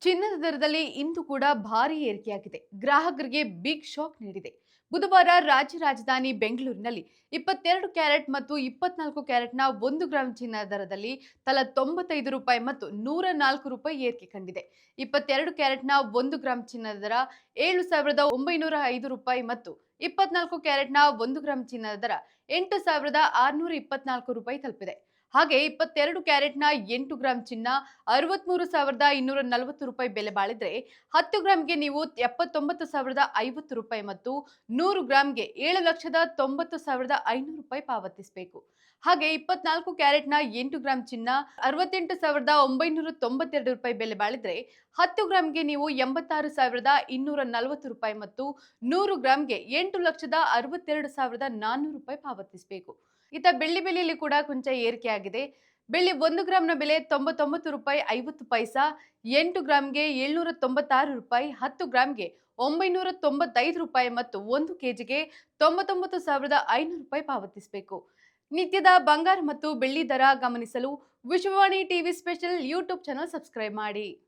ಚಿನ್ನದ ದರದಲ್ಲಿ ಇಂದು ಕೂಡ ಭಾರಿ ಏರಿಕೆಯಾಗಿದೆ. ಗ್ರಾಹಕರಿಗೆ ಬಿಗ್ ಶಾಕ್ ನೀಡಿದೆ. ಬುಧವಾರ ರಾಜ್ಯ ರಾಜಧಾನಿ ಬೆಂಗಳೂರಿನಲ್ಲಿ 22 ಕ್ಯಾರೆಟ್ ಮತ್ತು 24 ಕ್ಯಾರೆಟ್ನ 1 ಗ್ರಾಂ ಚಿನ್ನದ ದರದಲ್ಲಿ ತಲಾ ₹95 ಮತ್ತು ₹104 ಏರಿಕೆ ಕಂಡಿದೆ. 22 ಕ್ಯಾರೆಟ್ನ 1 ಗ್ರಾಂ ಚಿನ್ನದ ದರ ₹7,905 ಮತ್ತು 24 ಕ್ಯಾರೆಟ್ನ 1 ಗ್ರಾಂ ಚಿನ್ನದ ದರ ₹8,624 ತಲುಪಿದೆ. ಹಾಗೆ 22 ಕ್ಯಾರೆಟ್ನ 8 ಗ್ರಾಂ ಚಿನ್ನ ₹63,240 ಬೆಲೆ ಬಾಳಿದ್ರೆ 10 ಗ್ರಾಂಗೆ ನೀವು ₹79,050 ಮತ್ತು 100 ಗ್ರಾಂಗೆ ₹7,90,500 ಪಾವತಿಸಬೇಕು. ಹಾಗೆ 24 ಕ್ಯಾರೆಟ್ನ 8 ಗ್ರಾಂ ಚಿನ್ನ ₹68,992 ಬೆಲೆ ಬಾಳಿದ್ರೆ 10 ಗ್ರಾಂಗೆ ನೀವು ₹86,240 ಮತ್ತು 100 ಗ್ರಾಂಗೆ ₹8,62,400 ಪಾವತಿಸಬೇಕು. ಇತ್ತ ಬೆಳ್ಳಿ ಬೆಲೆಯಲ್ಲಿ ಕೂಡ ಕೊಂಚ ಏರಿಕೆಯಾಗಿದೆ. ಬೆಳ್ಳಿ 1 ಗ್ರಾಂನ ಬೆಲೆ ₹99.50, 8 ಗ್ರಾಂಗೆ ₹796, 10 ಗ್ರಾಂಗೆ ₹995 ಮತ್ತು 1 ಕೆಜಿಗೆ ₹99,500 ಪಾವತಿಸಬೇಕು. ನಿತ್ಯದ ಬಂಗಾರ ಮತ್ತು ಬೆಳ್ಳಿ ದರ ಗಮನಿಸಲು Vishwavani TV special YouTube channel subscribe ಮಾಡಿ.